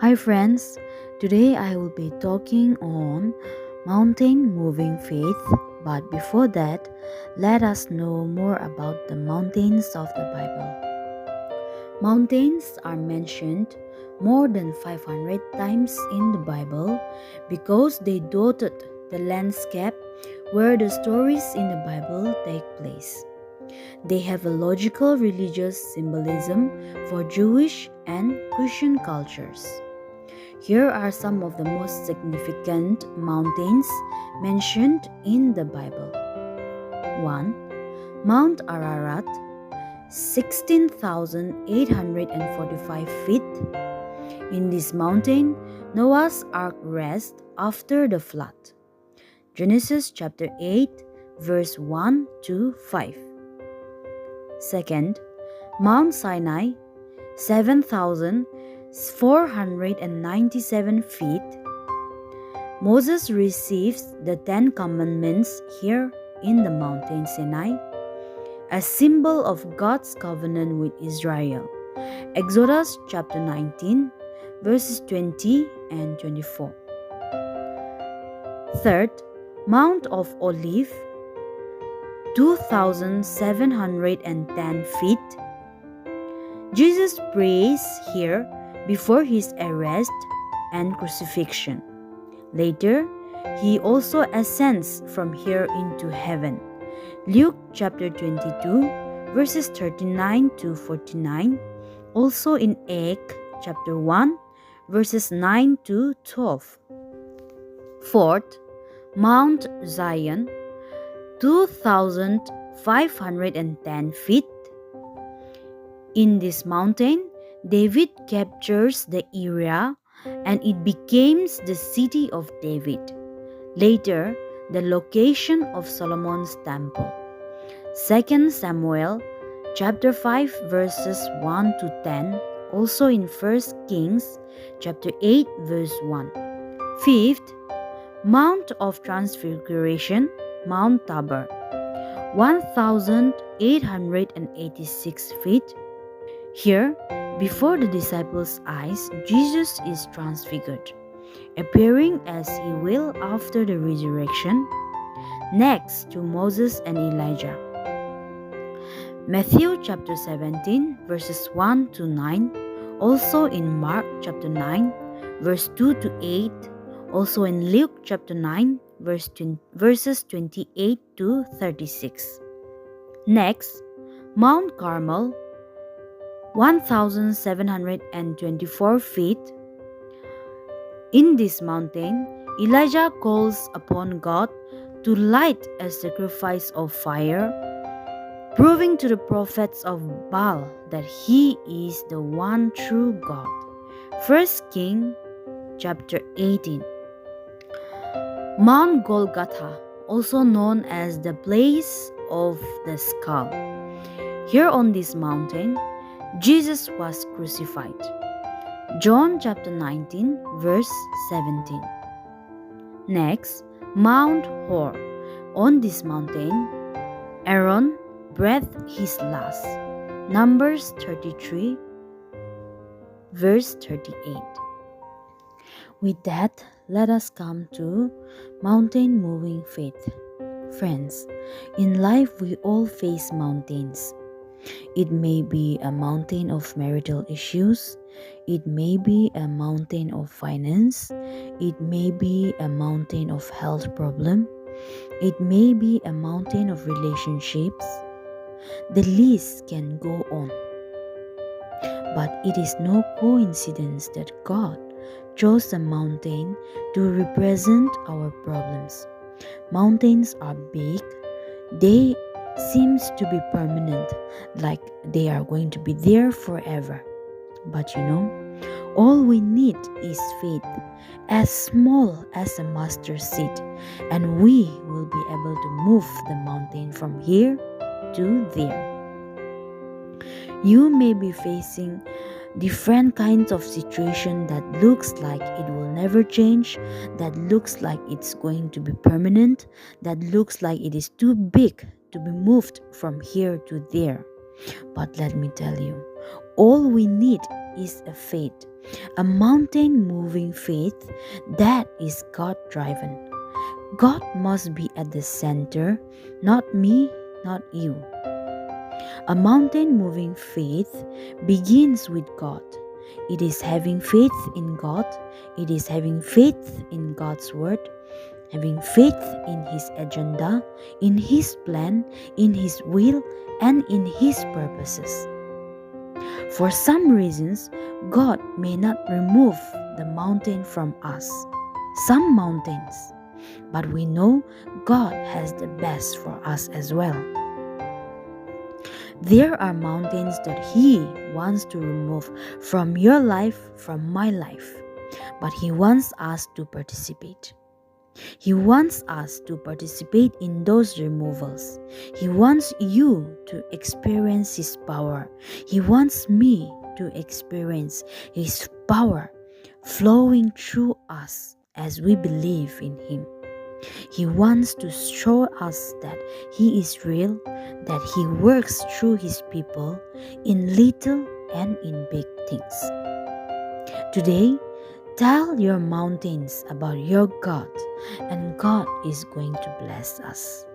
Hi friends, today I will be talking on mountain moving faith, but before that, let us know more about the mountains of the Bible. Mountains are mentioned more than 500 times in the Bible because they dotted the landscape where the stories in the Bible take place. They have a logical religious symbolism for Jewish and Christian cultures. Here are some of the most significant mountains mentioned in the Bible. 1. Mount Ararat, 16,845 feet. In this mountain, Noah's ark rests after the flood. Genesis chapter 8, verse 1 to 5. Second, Mount Sinai, 7,497 feet. Moses receives the Ten Commandments here in the mountain Sinai, a symbol of God's covenant with Israel. Exodus chapter 19, verses 20 and 24. Third, Mount of Olive, 2,710 feet. Jesus prays here before his arrest and crucifixion. Later, he also ascends from here into heaven. Luke chapter 22, verses 39 to 49. Also in Acts chapter 1, verses 9 to 12. Fourth, Mount Zion, 2,510 feet. In this mountain, David captures the area and it becomes the city of David. Later, the location of Solomon's temple. 2 Samuel chapter 5 verses 1 to 10, also in 1 Kings chapter 8 verse 1. Fifth, Mount of Transfiguration, Mount Tabor, 1,886 feet. Here, before the disciples' eyes, Jesus is transfigured, appearing as he will after the resurrection, next to Moses and Elijah. Matthew chapter 17, verses 1 to 9, also in Mark chapter 9, verse 2 to 8, also in Luke chapter 9, verses 28 to 36. Next, Mount Carmel, 1,724 feet. In this mountain, Elijah calls upon God to light a sacrifice of fire, proving to the prophets of Baal that he is the one true God. 1 Kings chapter 18. Mount Golgotha, also known as the place of the skull. Here on this mountain, Jesus was crucified. John chapter 19, verse 17. Next, Mount Hor. On this mountain, Aaron breathed his last. Numbers 33, verse 38. With that, let us come to mountain moving faith. Friends, in life we all face mountains. It may be a mountain of marital issues. It may be a mountain of finance. It may be a mountain of health problem. It may be a mountain of relationships. The list can go on. But it is no coincidence that God chose a mountain to represent our problems. Mountains are big. They seems to be permanent, like they are going to be there forever. But all we need is faith, as small as a mustard seed, and we will be able to move the mountain from here to there. You may be facing different kinds of situation that looks like it will never change, that looks like it's going to be permanent, that looks like it is too big to be moved from here to there. But let me tell you, all we need is a faith, A mountain moving faith that is God driven. God must be at the center, not me, not you. A mountain moving faith begins with God. It is having faith in God. It is having faith in God's word, having faith in His agenda, in His plan, in His will, and in His purposes. For some reasons, God may not remove the mountain from us, some mountains, but we know God has the best for us as well. There are mountains that He wants to remove from your life, from my life, but He wants us to participate. He wants us to participate in those removals. He wants you to experience His power. He wants me to experience His power flowing through us as we believe in Him. He wants to show us that He is real, that He works through His people in little and in big things. Today, tell your mountains about your God, and God is going to bless us.